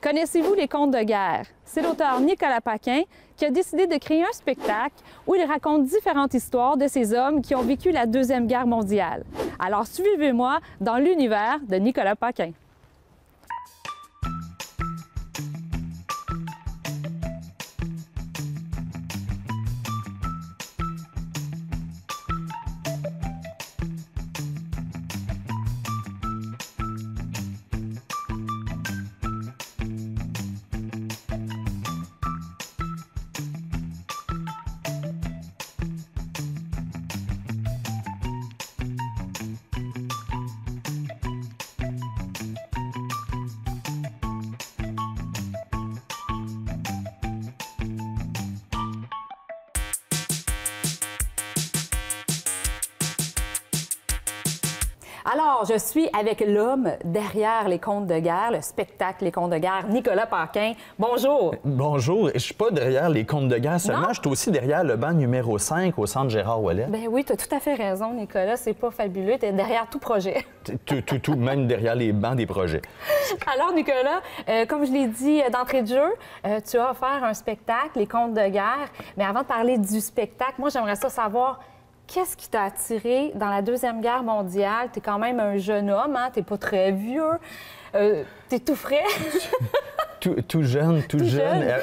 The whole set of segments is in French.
Connaissez-vous les contes de guerre? C'est l'auteur Nicolas Paquin qui a décidé de créer un spectacle où il raconte différentes histoires de ces hommes qui ont vécu la Deuxième Guerre mondiale. Alors suivez-moi dans l'univers de Nicolas Paquin. Alors, je suis avec l'homme derrière les contes de guerre, le spectacle Les contes de guerre, Nicolas Paquin. Bonjour. Bonjour. Je suis pas derrière les contes de guerre seulement, je suis aussi derrière le banc numéro 5 au centre Gérard Ouellet. Ben oui, tu as tout à fait raison, Nicolas. C'est pas fabuleux. Tu es derrière tout projet. Tout, même derrière les bancs des projets. Alors, Nicolas, comme je l'ai dit d'entrée de jeu, tu as offert un spectacle, Les contes de guerre. Mais avant de parler du spectacle, moi, j'aimerais ça savoir... Qu'est-ce qui t'a attiré dans la Deuxième Guerre mondiale? Tu es quand même un jeune homme, hein? Tu n'es pas très vieux, tu es tout frais. tout jeune.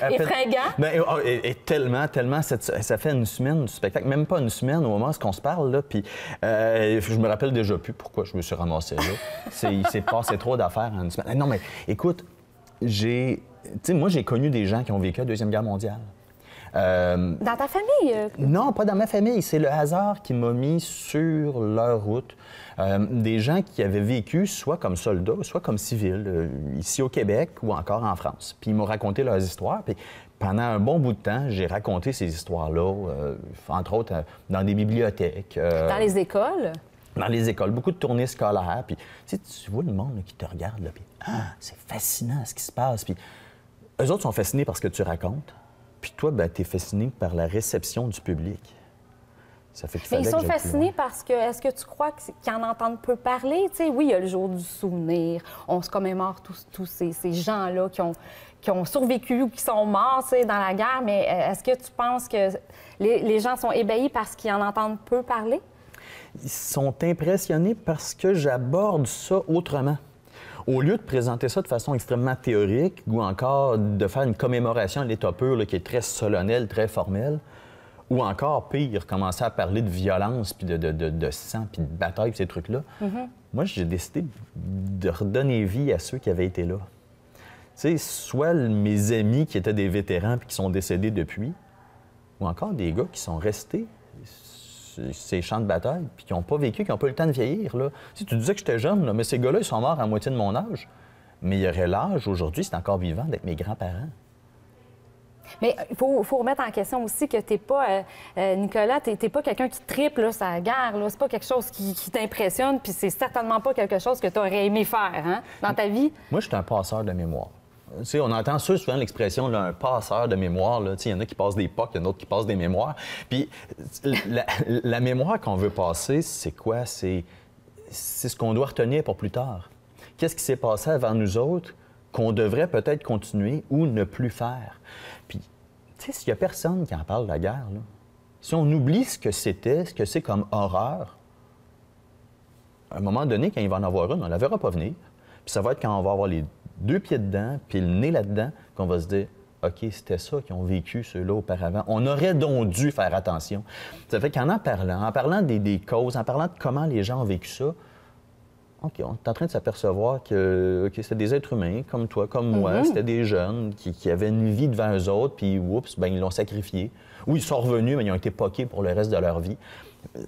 Et fringant. Et tellement, ça fait une semaine du spectacle, même pas une semaine au moment où on se parle, là, puis je me rappelle déjà plus pourquoi je me suis ramassé là. Il s'est passé trop d'affaires en une semaine. Non, mais écoute, moi, j'ai connu des gens qui ont vécu la Deuxième Guerre mondiale. Dans ta famille? Non, pas dans ma famille. C'est le hasard qui m'a mis sur leur route. Des gens qui avaient vécu soit comme soldats, soit comme civils, ici au Québec ou encore en France. Puis ils m'ont raconté leurs histoires. Puis pendant un bon bout de temps, j'ai raconté ces histoires-là, entre autres dans des bibliothèques. Dans les écoles? Dans les écoles, beaucoup de tournées scolaires. Puis tu vois le monde là, qui te regarde, là, puis c'est fascinant ce qui se passe. Puis eux autres sont fascinés par ce que tu racontes. Puis toi, ben, tu es fasciné par la réception du public. Ça fait Mais ils sont fascinés parce que, est-ce que tu crois qu'ils en entendent peu parler? Tu sais, oui, il y a le jour du souvenir. On se commémore tous ces gens-là qui ont survécu ou qui sont morts dans la guerre. Mais est-ce que tu penses que les gens sont ébahis parce qu'ils en entendent peu parler? Ils sont impressionnés parce que j'aborde ça autrement. Au lieu de présenter ça de façon extrêmement théorique ou encore de faire une commémoration à l'état pur là, qui est très solennelle, très formelle, ou encore, pire, commencer à parler de violence, puis de sang, puis de bataille, puis ces trucs-là, moi, j'ai décidé de redonner vie à ceux qui avaient été là. Tu sais, soit mes amis qui étaient des vétérans puis qui sont décédés depuis, ou encore des gars qui sont restés ces champs de bataille, puis qui n'ont pas vécu, qui n'ont pas eu le temps de vieillir. Là. Tu disais que j'étais jeune, là, mais ces gars-là, ils sont morts à moitié de mon âge. Mais il y aurait l'âge, aujourd'hui, c'est encore vivant, d'être mes grands-parents. Mais il faut remettre en question aussi que t'es pas, Nicolas, t'es pas quelqu'un qui tripe là, sa guerre. C'est pas quelque chose qui t'impressionne, puis c'est certainement pas quelque chose que tu aurais aimé faire hein, dans ta vie. Moi, je suis un passeur de mémoire. Tu sais, on entend souvent l'expression là, un passeur de mémoire. Il y en a qui passent des POC, il y en a d'autres qui passent des mémoires. Puis la mémoire qu'on veut passer, c'est quoi? C'est ce qu'on doit retenir pour plus tard. Qu'est-ce qui s'est passé avant nous autres qu'on devrait peut-être continuer ou ne plus faire? Puis, tu sais, s'il n'y a personne qui en parle de la guerre, là, si on oublie ce que c'était, ce que c'est comme horreur, à un moment donné, quand il va en avoir une, on ne la verra pas venir. Puis ça va être quand on va avoir les 2 pieds dedans, puis le nez là-dedans, qu'on va se dire « OK, c'était ça qu'ils ont vécu, ceux-là, auparavant. On aurait donc dû faire attention. » Ça fait qu'en parlant des causes, en parlant de comment les gens ont vécu ça, OK, on est en train de s'apercevoir que c'était des êtres humains, comme toi, comme moi. C'était des jeunes qui avaient une vie devant eux autres, puis oups, ben ils l'ont sacrifié. Ou ils sont revenus, mais ils ont été poqués pour le reste de leur vie.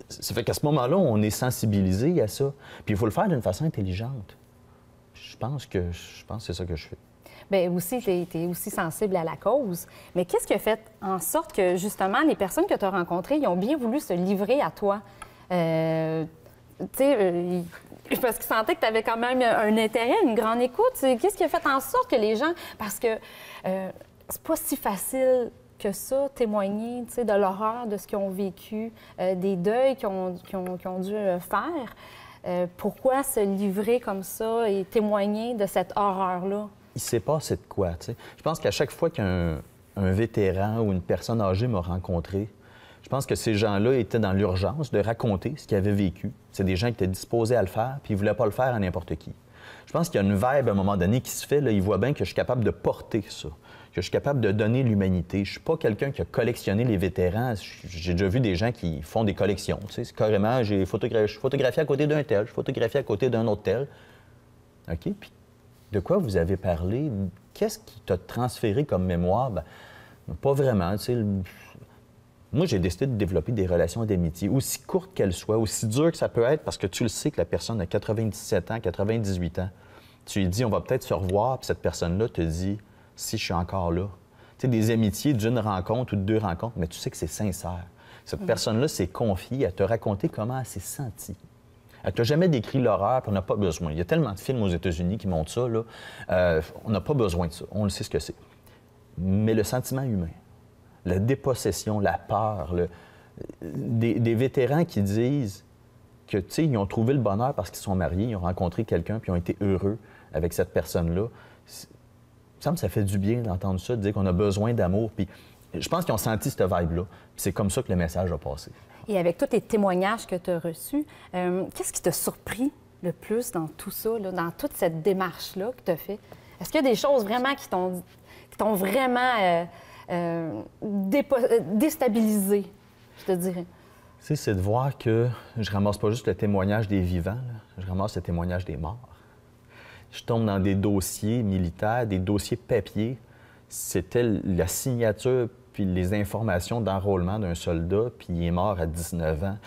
Ça fait qu'à ce moment-là, on est sensibilisé à ça. Puis il faut le faire d'une façon intelligente. Je pense que c'est ça que je fais. Bien, aussi, tu es aussi sensible à la cause. Mais qu'est-ce qui a fait en sorte que, justement, les personnes que tu as rencontrées, ils ont bien voulu se livrer à toi? Tu sais, parce qu'ils sentaient que tu avais quand même un intérêt, une grande écoute. Qu'est-ce qui a fait en sorte que les gens... Parce que c'est pas si facile que ça, témoigner, tu sais, de l'horreur de ce qu'ils ont vécu, des deuils qu'ils ont dû faire. Pourquoi se livrer comme ça et témoigner de cette horreur-là? il s'est passé de quoi, tu sais. Je pense qu'à chaque fois qu'un vétéran ou une personne âgée m'a rencontré, je pense que ces gens-là étaient dans l'urgence de raconter ce qu'ils avaient vécu. C'est des gens qui étaient disposés à le faire, puis ils ne voulaient pas le faire à n'importe qui. Je pense qu'il y a une vibe à un moment donné qui se fait, là, ils voient bien que je suis capable de porter ça, que je suis capable de donner l'humanité. Je ne suis pas quelqu'un qui a collectionné les vétérans. J'ai déjà vu des gens qui font des collections. Tu sais, c'est carrément, je suis photographié à côté d'un tel, je suis photographié à côté d'un autre tel. OK? Puis de quoi vous avez parlé? Qu'est-ce qui t'a transféré comme mémoire? Bien, pas vraiment, tu sais. Moi, j'ai décidé de développer des relations d'amitié, aussi courtes qu'elles soient, aussi dures que ça peut être, parce que tu le sais que la personne a 97 ans, 98 ans. Tu lui dis, on va peut-être se revoir, puis cette personne-là te dit, si je suis encore là. Tu sais, des amitiés d'une rencontre ou de deux rencontres, mais tu sais que c'est sincère. Cette personne-là s'est confiée à te raconter comment elle s'est sentie. Elle t'a jamais décrit l'horreur, puis on n'a pas besoin. Il y a tellement de films aux États-Unis qui montrent ça, là. On n'a pas besoin de ça. On le sait ce que c'est. Mais le sentiment humain, la dépossession, la peur, des vétérans qui disent que, tu sais, ils ont trouvé le bonheur parce qu'ils sont mariés, ils ont rencontré quelqu'un, puis ils ont été heureux avec cette personne-là. Il me semble que ça fait du bien d'entendre ça, de dire qu'on a besoin d'amour. Puis je pense qu'ils ont senti cette vibe-là. Puis c'est comme ça que le message a passé. Et avec tous les témoignages que tu as reçus, qu'est-ce qui t'a surpris le plus dans tout ça, là, dans toute cette démarche-là que tu as fait? Est-ce qu'il y a des choses vraiment qui t'ont vraiment déstabilisé, je te dirais? Tu sais, c'est de voir que je ramasse pas juste le témoignage des vivants, là, je ramasse le témoignage des morts. Je tombe dans des dossiers militaires, des dossiers papier. C'était la signature puis les informations d'enrôlement d'un soldat, puis il est mort à 19 ans.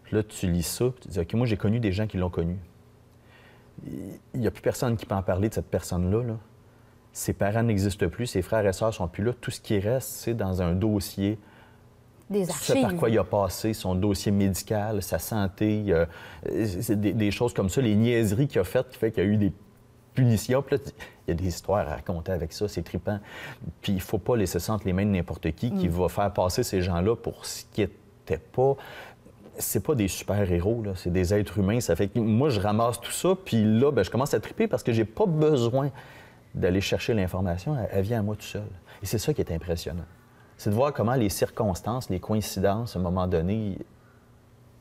Puis là, tu lis ça, puis tu dis, OK, moi, j'ai connu des gens qui l'ont connu. Il n'y a plus personne qui peut en parler de cette personne-là, là. Ses parents n'existent plus, ses frères et sœurs sont plus là. Tout ce qui reste, c'est dans un dossier. Des archives. Ce par quoi il a passé, son dossier médical, sa santé, des choses comme ça, les niaiseries qu'il a faites qui fait qu'il y a eu des punitions. Puis là, il y a des histoires à raconter avec ça, c'est trippant. Puis il ne faut pas laisser ça entre les mains de n'importe qui va faire passer ces gens-là pour ce qui n'était pas. C'est pas des super-héros, là, c'est des êtres humains. Ça fait que moi, je ramasse tout ça, puis là, bien, je commence à tripper parce que j'ai pas besoin d'aller chercher l'information, elle vient à moi tout seul. Et c'est ça qui est impressionnant. C'est de voir comment les circonstances, les coïncidences, à un moment donné,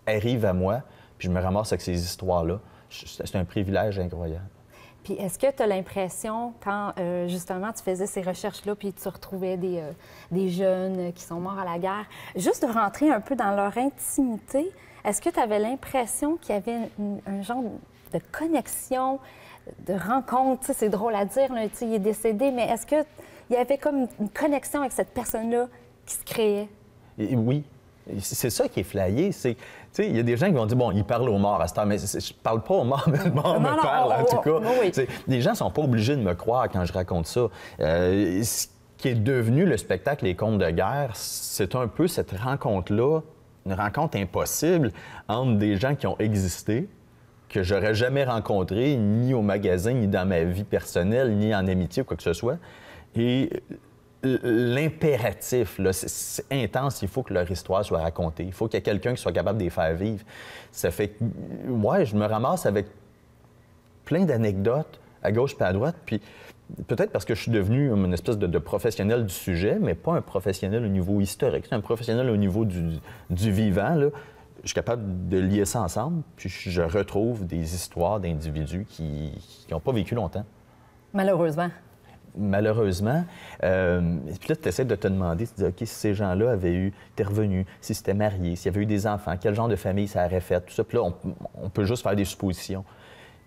arrivent à moi, puis je me ramasse avec ces histoires-là. C'est un privilège incroyable. Puis est-ce que tu as l'impression, quand justement tu faisais ces recherches-là, puis tu retrouvais des jeunes qui sont morts à la guerre, juste de rentrer un peu dans leur intimité, est-ce que tu avais l'impression qu'il y avait un genre de connexion, de rencontre? Tu sais, c'est drôle à dire, là, tu sais, il est décédé, mais est-ce qu'il y avait comme une connexion avec cette personne-là qui se créait? Et oui. C'est ça qui est flayé. Tu sais, il y a des gens qui vont dire, bon, ils parlent aux morts à cette heure, mais je parle pas aux morts, mais le mort me parle, en tout cas. Oui. Les gens sont pas obligés de me croire quand je raconte ça. Ce qui est devenu le spectacle Les Contes de guerre, c'est un peu cette rencontre-là, une rencontre impossible entre des gens qui ont existé, que j'aurais jamais rencontrés, ni au magasin, ni dans ma vie personnelle, ni en amitié ou quoi que ce soit. Et l'impératif, là, c'est intense, il faut que leur histoire soit racontée. Il faut qu'il y ait quelqu'un qui soit capable de les faire vivre. Ça fait que, ouais, je me ramasse avec plein d'anecdotes à gauche et à droite, puis peut-être parce que je suis devenu une espèce de professionnel du sujet, mais pas un professionnel au niveau historique. C'est un professionnel au niveau du vivant, là. Je suis capable de lier ça ensemble, puis je retrouve des histoires d'individus qui n'ont pas vécu longtemps. Malheureusement. Malheureusement. Puis là, tu essaies de te demander, tu te dis, OK, si ces gens-là étaient revenus, s'ils s'étaient mariés, s'il y avait eu des enfants, quel genre de famille ça aurait fait, tout ça. Puis là, on peut juste faire des suppositions.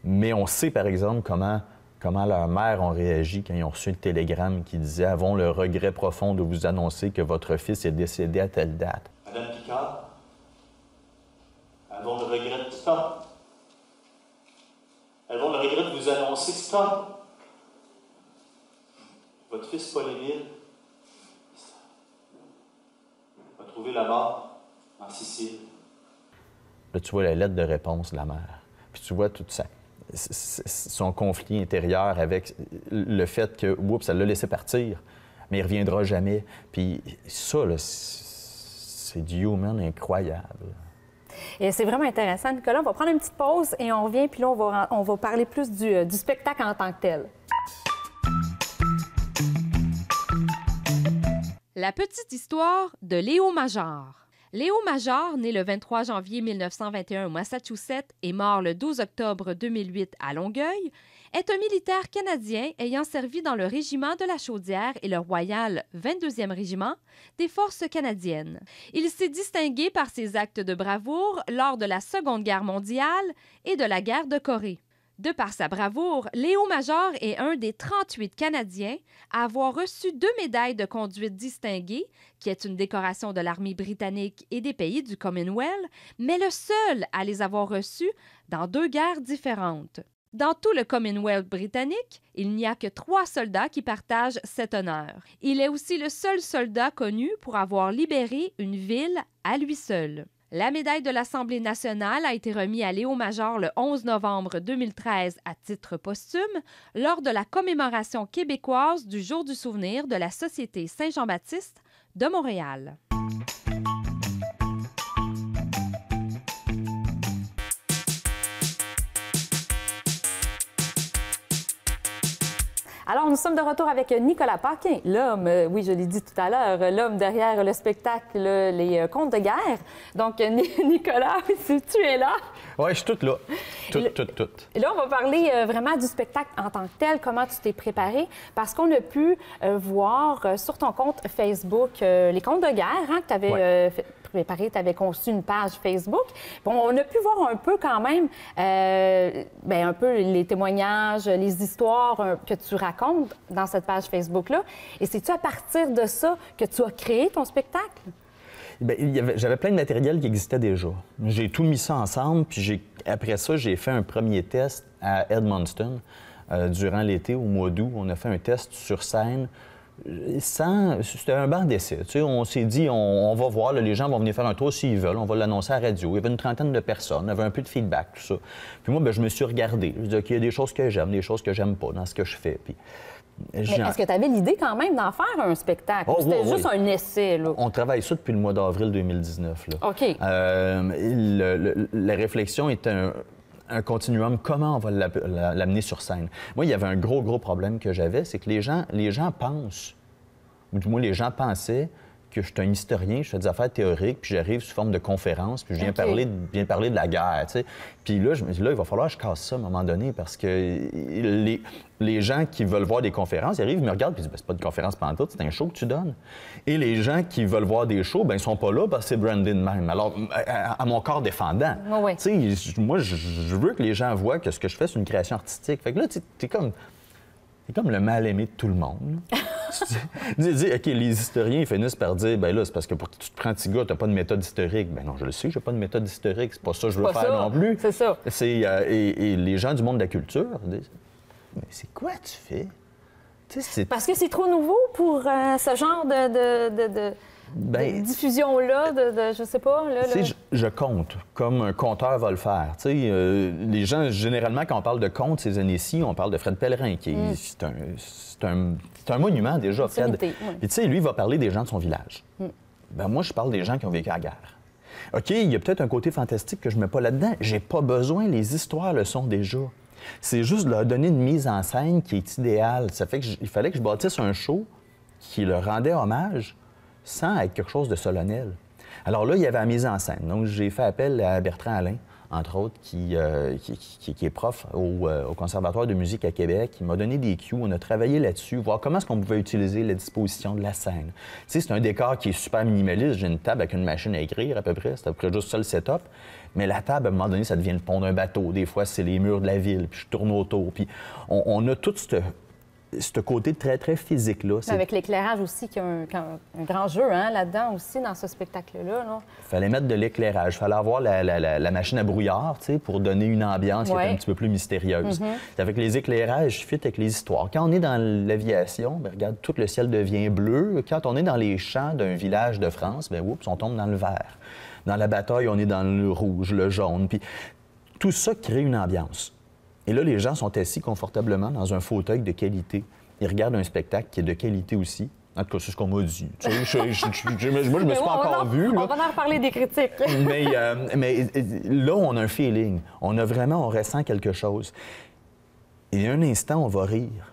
Mais on sait, par exemple, comment leurs mères ont réagi quand ils ont reçu le télégramme qui disait « Avons le regret profond de vous annoncer que votre fils est décédé à telle date. » Madame Picard, avons le regret de stop. Avons le regret de vous annoncer stop. Votre fils Paul-Émile a trouvé la mort en Sicile. Là, tu vois la lettre de réponse de la mère. Puis tu vois tout ça. Son conflit intérieur avec le fait que, oups, elle l'a laissé partir, mais il ne reviendra jamais. Puis ça, là, c'est du human incroyable. Et c'est vraiment intéressant. Nicolas, on va prendre une petite pause et on revient, puis là, on va parler plus du spectacle en tant que tel. La petite histoire de Léo Major. Léo Major, né le 23 janvier 1921 au Massachusetts et mort le 12 octobre 2008 à Longueuil, est un militaire canadien ayant servi dans le régiment de la Chaudière et le Royal 22e régiment des Forces canadiennes. Il s'est distingué par ses actes de bravoure lors de la Seconde Guerre mondiale et de la guerre de Corée. De par sa bravoure, Léo Major est un des 38 Canadiens à avoir reçu 2 médailles de conduite distinguée, qui est une décoration de l'armée britannique et des pays du Commonwealth, mais le seul à les avoir reçues dans 2 guerres différentes. Dans tout le Commonwealth britannique, il n'y a que 3 soldats qui partagent cet honneur. Il est aussi le seul soldat connu pour avoir libéré une ville à lui seul. La médaille de l'Assemblée nationale a été remise à Léo Major le 11 novembre 2013 à titre posthume lors de la commémoration québécoise du Jour du souvenir de la Société Saint-Jean-Baptiste de Montréal. Alors, nous sommes de retour avec Nicolas Paquin, l'homme, oui, je l'ai dit tout à l'heure, l'homme derrière le spectacle Les Contes de guerre. Donc, Nicolas, si tu es là. Oui, je suis toute là. Toute. Et là, on va parler vraiment du spectacle en tant que tel, comment tu t'es préparé, parce qu'on a pu voir sur ton compte Facebook Les Contes de guerre, hein, que tu avais préparé, tu avais conçu une page Facebook. Bon, on a pu voir un peu quand même, un peu les témoignages, les histoires que tu racontes dans cette page Facebook-là. Et c'est-tu à partir de ça que tu as créé ton spectacle? J'avais plein de matériel qui existait déjà. J'ai tout mis ça ensemble, puis après ça, j'ai fait un premier test à Edmundston durant l'été, au mois d'août. On a fait un test sur scène. C'était un banc d'essai. Tu sais, on s'est dit, on va voir, là, les gens vont venir faire un tour s'ils veulent, on va l'annoncer à la radio. Il y avait une trentaine de personnes, il y avait un peu de feedback, tout ça. Puis moi, je me suis regardé. Je disais qu'il y a des choses que j'aime, des choses que j'aime pas dans ce que je fais. Puis, mais est-ce que tu avais l'idée quand même d'en faire un spectacle? Oh, c'était juste un essai, là? On travaille ça depuis le mois d'avril 2019, là. OK. La réflexion est un continuum. Comment on va l'amener sur scène? Moi, il y avait un gros problème que j'avais, c'est que les gens pensent, ou du moins les gens pensaient que je suis un historien, je fais des affaires théoriques, puis j'arrive sous forme de conférence, puis je viens parler de la guerre, tu sais. Puis là, je me dis, là, il va falloir que je casse ça à un moment donné, parce que les gens qui veulent voir des conférences, ils arrivent, ils me regardent, puis ils disent, c'est pas une conférence pantoute, c'est un show que tu donnes. Et les gens qui veulent voir des shows, ils sont pas là parce que c'est brandé de même. Alors, à mon corps défendant. Oui. Tu sais, moi, je veux que les gens voient que ce que je fais, c'est une création artistique. Fait que là, t'es comme le mal-aimé de tout le monde. OK, les historiens ils finissent par dire, là, c'est parce que pour que tu te prends petit gars, t'as pas de méthode historique. Non, je le sais, j'ai pas de méthode historique. C'est pas ça que je veux faire non plus. C'est ça. Et les gens du monde de la culture disent, mais c'est quoi tu fais? Parce que c'est trop nouveau pour ce genre de diffusion-là, je sais pas. Je compte, comme un conteur va le faire. Les gens, généralement, quand on parle de conte ces années-ci, on parle de Fred Pellerin, qui est c'est un monument déjà, Fred. Puis tu sais, lui, il va parler des gens de son village. Moi, je parle des gens qui ont vécu la guerre. OK, il y a peut-être un côté fantastique que je mets pas là-dedans. J'ai pas besoin, les histoires le sont déjà. C'est juste de leur donner une mise en scène qui est idéale. Ça fait qu'il fallait que je bâtisse un show qui leur rendait hommage sans être quelque chose de solennel. Alors là, il y avait la mise en scène. Donc, j'ai fait appel à Bertrand Alain, entre autres, qui est prof au Conservatoire de musique à Québec. Il m'a donné des cues. On a travaillé là-dessus, voir comment est-ce qu'on pouvait utiliser la disposition de la scène. Tu sais, c'est un décor qui est super minimaliste. J'ai une table avec une machine à écrire, à peu près. C'est à peu près juste ça le setup. Mais la table, à un moment donné, ça devient le pont d'un bateau. Des fois, c'est les murs de la ville, puis je tourne autour. Puis on a tout ce côté très, très physique-là. Avec l'éclairage aussi, qui a un grand jeu là-dedans aussi, dans ce spectacle-là. Il fallait mettre de l'éclairage. Il fallait avoir la machine à brouillard, tu sais, pour donner une ambiance qui était un petit peu plus mystérieuse. Avec les éclairages, fit avec les histoires. Quand on est dans l'aviation, regarde, tout le ciel devient bleu. Quand on est dans les champs d'un village de France, oups, on tombe dans le vert. Dans la bataille, on est dans le rouge, le jaune. Puis tout ça crée une ambiance. Et là, les gens sont assis confortablement dans un fauteuil de qualité. Ils regardent un spectacle qui est de qualité aussi. En tout cas, c'est ce qu'on m'a dit. Moi, je me suis pas encore vu. On va en reparler des critiques. mais là, on a un feeling. On ressent quelque chose. Et un instant, on va rire.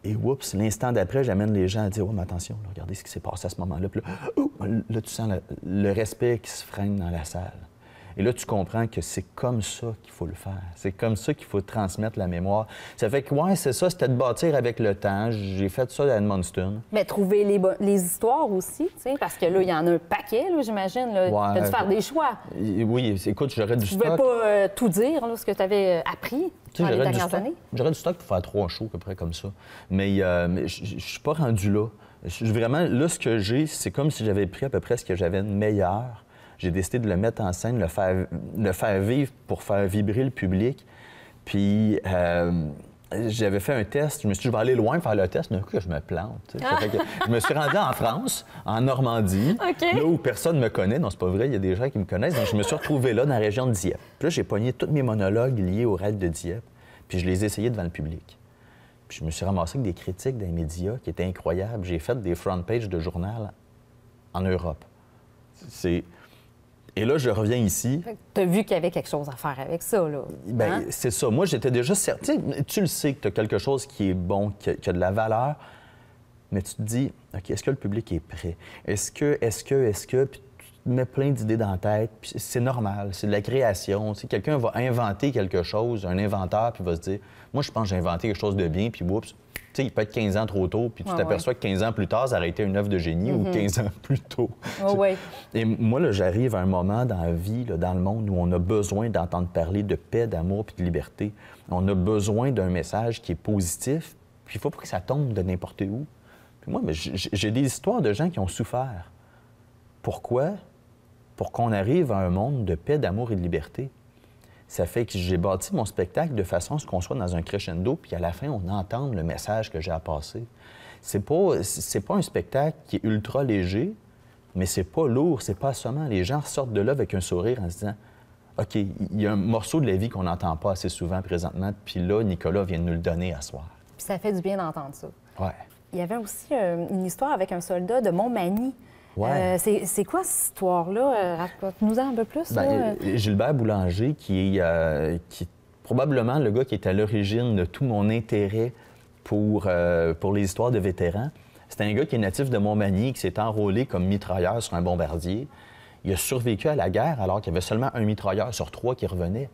Et oups, l'instant d'après, j'amène les gens à dire « Oh, mais attention, là, regardez ce qui s'est passé à ce moment-là. » Puis là, tu sens le respect qui se freine dans la salle. Et là, tu comprends que c'est comme ça qu'il faut le faire. C'est comme ça qu'il faut transmettre la mémoire. Ça fait que, ouais, c'est ça, c'était de bâtir avec le temps. J'ai fait ça à Edmundston. Mais trouver les histoires aussi, tu sais, parce que là, il y en a un paquet, là, j'imagine. Tu as dû faire des choix. Oui, écoute, j'aurais du stock. Tu ne pouvais pas tout dire, là, ce que tu avais appris dans les dernières années. J'aurais du stock pour faire 3 shows, à peu près comme ça. Mais je ne suis pas rendu là. Vraiment, là, ce que j'ai, c'est comme si j'avais pris à peu près ce que j'avais de meilleur. J'ai décidé de le mettre en scène, le faire vivre pour faire vibrer le public. Puis, j'avais fait un test. Je me suis dit, je vais aller loin faire le test. D'un coup, je me plante. Ça fait que je me suis rendu en France, en Normandie, là où personne ne me connaît. Non, c'est pas vrai, il y a des gens qui me connaissent. Donc, je me suis retrouvé là, dans la région de Dieppe. Puis là, j'ai pogné tous mes monologues liés au raid de Dieppe. Puis, je les ai essayés devant le public. Puis, je me suis ramassé avec des critiques des médias qui étaient incroyables. J'ai fait des front pages de journal en Europe. Et là, je reviens ici. Tu as vu qu'il y avait quelque chose à faire avec ça, là. Bien, c'est ça. Moi, j'étais déjà certain. Tu le sais que tu as quelque chose qui est bon, qui a de la valeur, mais tu te dis, OK, est-ce que le public est prêt? Est-ce que... Puis tu te mets plein d'idées dans la tête, puis c'est normal, c'est de la création. Tu sais, quelqu'un va inventer quelque chose, un inventeur, puis va se dire, moi, je pense que j'ai inventé quelque chose de bien, puis oups. Tu sais, il peut être 15 ans trop tôt, puis tu t'aperçois que 15 ans plus tard, ça aurait été une œuvre de génie ou 15 ans plus tôt. Et moi, là, j'arrive à un moment dans la vie, là, dans le monde, où on a besoin d'entendre parler de paix, d'amour puis de liberté. On a besoin d'un message qui est positif, puis il ne faut pas que ça tombe de n'importe où. Puis moi, j'ai des histoires de gens qui ont souffert. Pourquoi? Pour qu'on arrive à un monde de paix, d'amour et de liberté. Ça fait que j'ai bâti mon spectacle de façon à ce qu'on soit dans un crescendo, puis à la fin, on entende le message que j'ai à passer. C'est pas un spectacle qui est ultra léger, mais c'est pas lourd, c'est pas assommant. Les gens sortent de là avec un sourire en se disant « OK, il y a un morceau de la vie qu'on n'entend pas assez souvent présentement, puis là, Nicolas vient de nous le donner à soir. » Puis ça fait du bien d'entendre ça. Ouais. Il y avait aussi une histoire avec un soldat de Montmagny. Ouais. C'est quoi cette histoire-là? Raconte-nous-en un peu plus. Gilbert Boulanger, qui est probablement le gars qui est à l'origine de tout mon intérêt pour les histoires de vétérans. C'est un gars qui est natif de Montmagny, qui s'est enrôlé comme mitrailleur sur un bombardier. Il a survécu à la guerre alors qu'il y avait seulement un mitrailleur sur 3 qui revenait.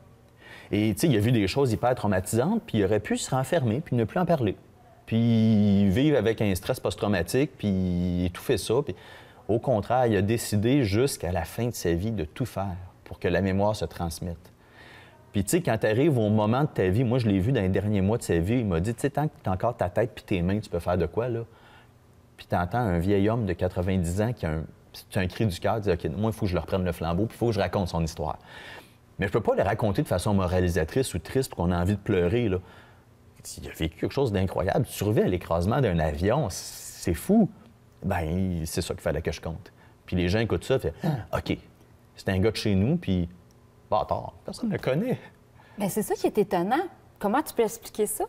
Et tu sais, il a vu des choses hyper traumatisantes, puis il aurait pu se renfermer, puis ne plus en parler. Puis vivre avec un stress post-traumatique, puis étouffer ça. Puis... Au contraire, il a décidé jusqu'à la fin de sa vie de tout faire pour que la mémoire se transmette. Puis, tu sais, quand tu arrives au moment de ta vie, moi, je l'ai vu dans les derniers mois de sa vie, il m'a dit, tu sais, tant que tu as encore ta tête puis tes mains, tu peux faire de quoi, là? Puis tu entends un vieil homme de 90 ans qui a un cri du cœur, dit, OK, moi, il faut que je leur prenne le flambeau, puis il faut que je raconte son histoire. Mais je peux pas le raconter de façon moralisatrice ou triste qu'on a envie de pleurer, là. Il a vécu quelque chose d'incroyable. Tu survis à l'écrasement d'un avion, c'est fou. Bien, c'est ça qu'il fallait que je compte. Puis les gens écoutent ça, fait OK, c'est un gars de chez nous, puis bâtard, personne ne le connaît. Bien, c'est ça qui est étonnant. Comment tu peux expliquer ça?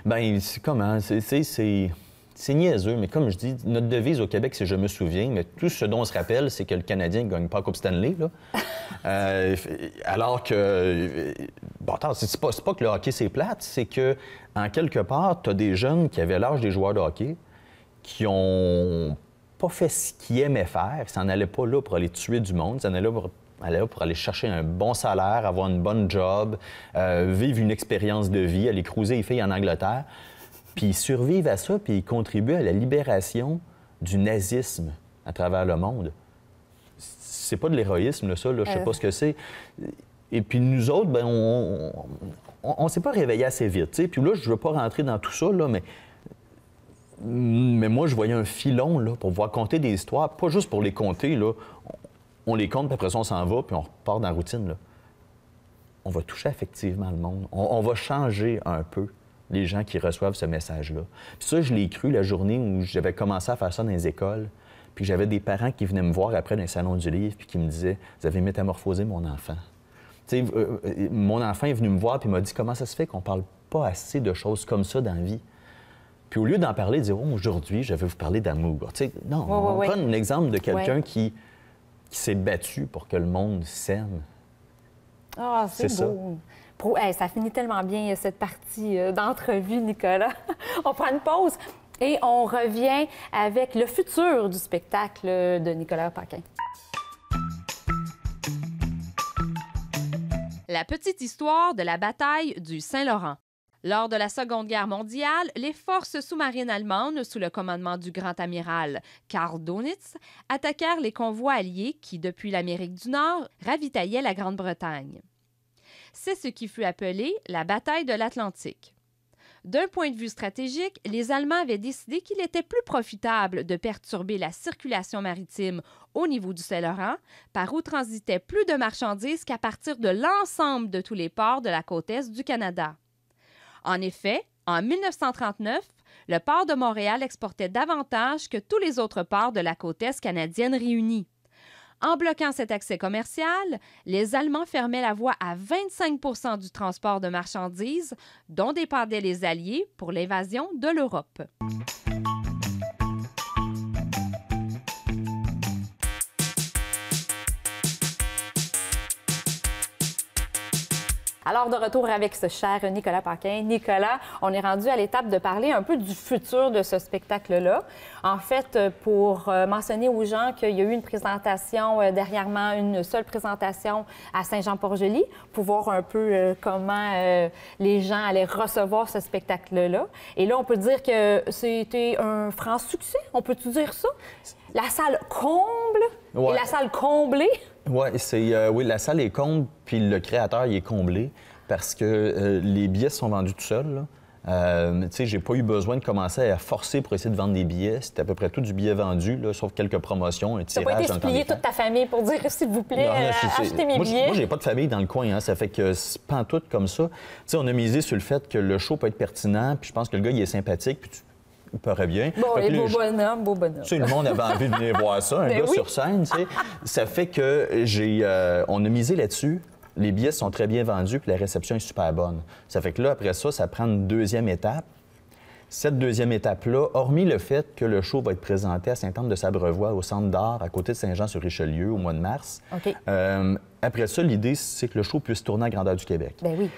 Bien, c'est comment? C'est niaiseux, mais comme je dis, notre devise au Québec, c'est « je me souviens », mais tout ce dont on se rappelle, c'est que le Canadien ne gagne pas la Coupe Stanley, là. Alors que... Bâtard, c'est pas que le hockey, c'est plate, c'est que en quelque part, tu as des jeunes qui avaient l'âge des joueurs de hockey, qui ont pas fait ce qu'ils aimaient faire, qui s'en allaient pas là pour aller tuer du monde, ils s'en allaient là pour aller chercher un bon salaire, avoir une bonne job, vivre une expérience de vie, aller cruiser les filles en Angleterre. Puis ils survivent à ça, puis ils contribuent à la libération du nazisme à travers le monde. C'est pas de l'héroïsme, ça, là, je sais pas ce que c'est. Et puis nous autres, ben on s'est pas réveillés assez vite, tu sais. Puis là, je veux pas rentrer dans tout ça, là, mais moi, je voyais un filon là, pour pouvoir compter des histoires, pas juste pour les compter. Là. On les compte, puis après ça, on s'en va, puis on repart dans la routine. Là. On va toucher effectivement le monde. On va changer un peu les gens qui reçoivent ce message-là. Puis ça, je l'ai cru la journée où j'avais commencé à faire ça dans les écoles. Puis j'avais des parents qui venaient me voir après dans les salons du livre, puis qui me disaient « Vous avez métamorphosé mon enfant. » Tu sais, mon enfant est venu me voir, puis il m'a dit « Comment ça se fait qu'on parle pas assez de choses comme ça dans la vie? » Puis au lieu d'en parler, dire oh, aujourd'hui, je vais vous parler d'amour. Tu sais, non, on prend un exemple de quelqu'un qui s'est battu pour que le monde s'aime. Ah, c'est beau. Hey, ça finit tellement bien, cette partie d'entrevue, Nicolas. On prend une pause et on revient avec le futur du spectacle de Nicolas Paquin. La petite histoire de la bataille du Saint-Laurent. Lors de la Seconde Guerre mondiale, les forces sous-marines allemandes, sous le commandement du grand amiral Karl Dönitz, attaquèrent les convois alliés qui, depuis l'Amérique du Nord, ravitaillaient la Grande-Bretagne. C'est ce qui fut appelé la bataille de l'Atlantique. D'un point de vue stratégique, les Allemands avaient décidé qu'il était plus profitable de perturber la circulation maritime au niveau du Saint-Laurent, par où transitaient plus de marchandises qu'à partir de l'ensemble de tous les ports de la côte est du Canada. En effet, en 1939, le port de Montréal exportait davantage que tous les autres ports de la côte est canadienne réunis. En bloquant cet accès commercial, les Allemands fermaient la voie à 25 du transport de marchandises dont dépendaient les Alliés pour l'invasion de l'Europe. Alors, de retour avec ce cher Nicolas Paquin. Nicolas, on est rendu à l'étape de parler un peu du futur de ce spectacle-là. En fait, pour mentionner aux gens qu'il y a eu une présentation, dernièrement, une seule présentation à Saint-Jean-Port-Joli, pour voir un peu comment les gens allaient recevoir ce spectacle-là. Et là, on peut dire que c'était un franc succès. On peut-tu dire ça? La salle comble et la salle comblée. Oui, la salle est comble, puis le créateur, il est comblé parce que les billets sont vendus tout seuls. Tu sais, j'ai pas eu besoin de commencer à forcer pour essayer de vendre des billets. C'était à peu près tout du billet vendu, là, sauf quelques promotions, un tirage. Tu n'as pas été supplier toute ta famille pour dire, s'il vous plaît, achetez mes billets? Moi, j'ai pas de famille dans le coin, hein, ça fait que c'est pantoute comme ça. Tu sais, on a misé sur le fait que le show peut être pertinent, puis je pense que le gars, il est sympathique, puis il paraît bien. Bon, et beau bonhomme, beau bonhomme. Tu sais, le monde avait envie de venir voir ça, un gars sur scène, tu sais. Ça fait que on a misé là-dessus. Les billets sont très bien vendus, puis la réception est super bonne. Ça fait que là, après ça, ça prend une deuxième étape. Cette deuxième étape-là, hormis le fait que le show va être présenté à Sainte-Anne-de-Sabrevois, au Centre d'art, à côté de Saint-Jean-sur-Richelieu, au mois de mars. OK. Après ça, l'idée, c'est que le show puisse tourner à grandeur du Québec. Ben oui.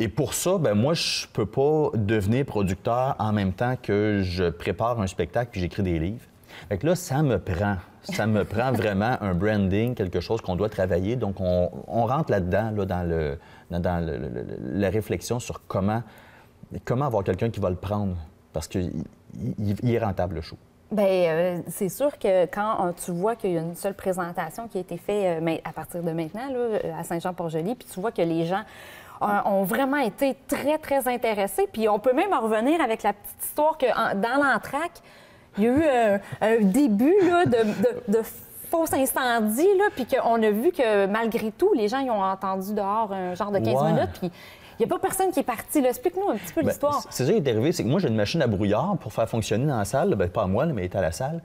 Et pour ça, ben moi, je peux pas devenir producteur en même temps que je prépare un spectacle puis j'écris des livres. Fait que là, ça me prend vraiment un branding, quelque chose qu'on doit travailler. Donc, on rentre là-dedans, là, dans la réflexion sur comment avoir quelqu'un qui va le prendre. Parce qu'il est rentable, le show. Bien, c'est sûr que quand tu vois qu'il y a une seule présentation qui a été faite à partir de maintenant, là, à Saint-Jean-Port-Joli, puis tu vois que les gens ont vraiment été très, très intéressés. Puis on peut même en revenir avec la petite histoire que dans l'entracte, il y a eu un début là, de faux incendie, là, puis qu'on a vu que malgré tout, les gens ils ont entendu dehors un genre de 15 minutes, puis il n'y a pas personne qui est parti. Explique-nous un petit peu l'histoire. C'est ça qui est arrivé, c'est que moi, j'ai une machine à brouillard pour faire fonctionner dans la salle. Bien, pas moi, mais elle était à la salle.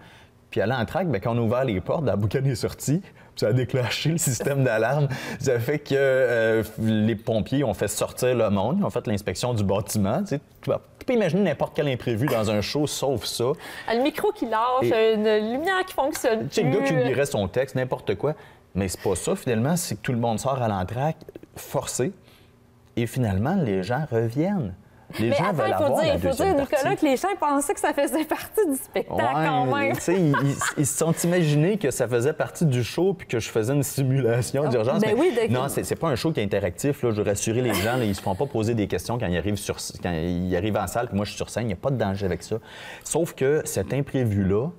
Puis à l'entracte, bien, quand on a ouvert les portes, la boucane est sortie. Puis ça a déclenché le système d'alarme. Ça fait que les pompiers ont fait sortir le monde. Ils ont fait l'inspection du bâtiment. Tu peux imaginer n'importe quel imprévu dans un show, sauf ça. Le micro qui lâche, une lumière qui fonctionne plus. Le gars qui oublierait son texte, n'importe quoi. Mais c'est pas ça, finalement. C'est que tout le monde sort à l'entracte, forcé. Et finalement, les gens reviennent. Les gens veulent avoir la deuxième partie. Il faut dire, Nicolas, que les gens pensaient que ça faisait partie du spectacle quand même. Ils se sont imaginés que ça faisait partie du show puis que je faisais une simulation d'urgence. Ben oui, non, c'est pas un show qui est interactif. Là. Je veux rassurer les gens. Là, ils se font pas poser des questions quand ils arrivent en salle puis moi, je suis sur scène. Il n'y a pas de danger avec ça. Sauf que cet imprévu-là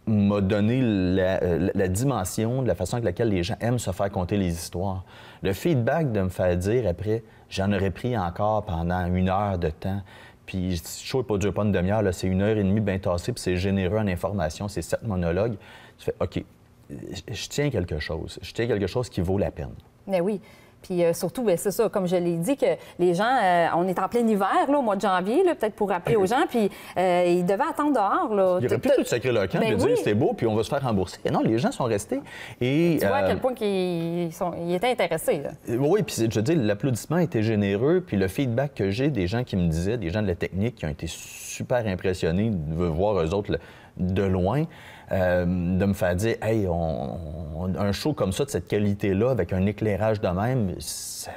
m'a donné la dimension de la façon avec laquelle les gens aiment se faire conter les histoires. Le feedback de me faire dire après, j'en aurais pris encore pendant 1 heure de temps. Puis le show ne dure pas une demi-heure, c'est 1h30 bien tassé, puis c'est généreux en information, c'est 7 monologues. Tu fais, OK, je tiens quelque chose. Je tiens quelque chose qui vaut la peine. Mais oui. Puis surtout, bien, c'est ça, comme je l'ai dit, que les gens, on est en plein hiver, là, au mois de janvier, peut-être pour rappeler aux gens, puis ils devaient attendre dehors. Là. Il aurait pu tout sacrer le camp et dire c'était beau, puis on va se faire rembourser. Et non, les gens sont restés. Et, tu vois à quel point ils étaient intéressés. Là. Oui, puis je veux dire, l'applaudissement était généreux, puis le feedback que j'ai des gens qui me disaient, des gens de la technique qui ont été super impressionnés de voir eux autres de loin, de me faire dire « Hey, un show comme ça, de cette qualité-là, avec un éclairage de même, c'est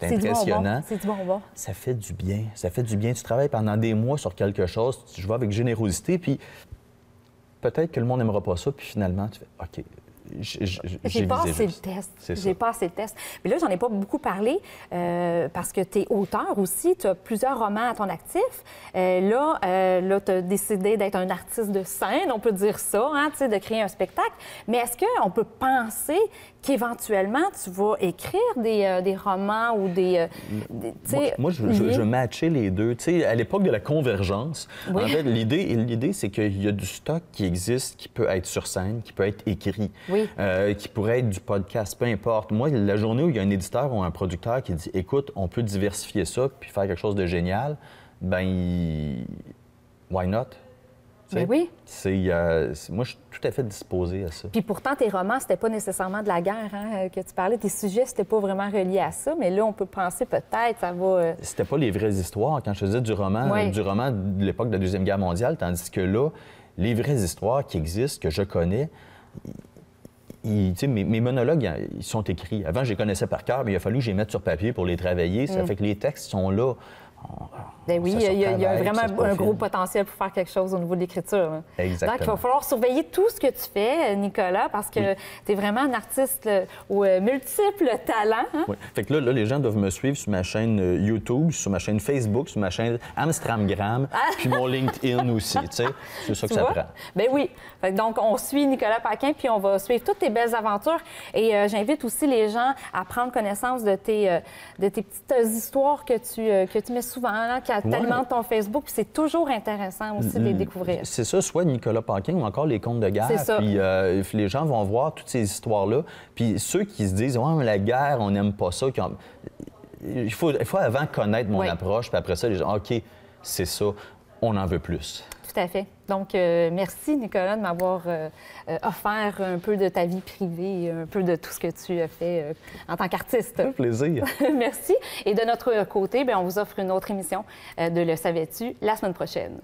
impressionnant. » C'est du bonbon. Ça fait du bien. Ça fait du bien. Tu travailles pendant des mois sur quelque chose, tu vas avec générosité, puis peut-être que le monde n'aimera pas ça, puis finalement, tu fais « OK. » J'ai passé le test. J'ai passé le test. Mais là, j'en ai pas beaucoup parlé parce que tu es auteur aussi. Tu as plusieurs romans à ton actif. Là, tu as décidé d'être un artiste de scène, on peut dire ça, hein, de créer un spectacle. Mais est-ce qu'on peut penser qu'éventuellement, tu vas écrire des romans ou des moi, je matchais les deux. Tu sais, à l'époque de la convergence, oui. En fait, l'idée, c'est qu'il y a du stock qui existe, qui peut être sur scène, qui peut être écrit, oui. Qui pourrait être du podcast, peu importe. Moi, la journée où il y a un éditeur ou un producteur qui dit « Écoute, on peut diversifier ça puis faire quelque chose de génial », ben why not? Mais oui. Moi, je suis tout à fait disposé à ça. Puis pourtant, tes romans, c'était pas nécessairement de la guerre que tu parlais. Tes sujets, c'était pas vraiment relié à ça. Mais là, on peut penser peut-être, ça va... C'était pas les vraies histoires. Quand je faisais du roman de l'époque de la Deuxième Guerre mondiale, tandis que là, les vraies histoires qui existent, que je connais, mes monologues, ils sont écrits. Avant, je les connaissais par cœur, mais il a fallu que je les mette sur papier pour les travailler. Ça fait que les textes sont là. Bien oui, il y a vraiment un gros potentiel pour faire quelque chose au niveau de l'écriture. Exactement. Donc, il va falloir surveiller tout ce que tu fais, Nicolas, parce que tu es vraiment un artiste aux multiples talents. Hein? Oui. Fait que là, les gens doivent me suivre sur ma chaîne YouTube, sur ma chaîne Facebook, sur ma chaîne Amstramgram, puis mon LinkedIn aussi. C'est ça que ça prend. Bien oui. Fait que donc, on suit Nicolas Paquin, puis on va suivre toutes tes belles aventures. Et j'invite aussi les gens à prendre connaissance de tes petites histoires que tu mets souvent, là, qui alimentent ton Facebook. Puis c'est toujours intéressant aussi de les découvrir. C'est ça, soit Nicolas Paquin ou encore les contes de guerre. C'est ça. Puis les gens vont voir toutes ces histoires-là. Puis ceux qui se disent « Ouais, mais la guerre, on n'aime pas ça », il faut avant connaître mon approche, puis après ça, les gens « OK, c'est ça, on en veut plus ». Tout à fait. Donc, merci, Nicolas, de m'avoir offert un peu de ta vie privée, un peu de tout ce que tu as fait en tant qu'artiste. Un plaisir. Merci. Et de notre côté, bien, on vous offre une autre émission de Le Savais-tu la semaine prochaine.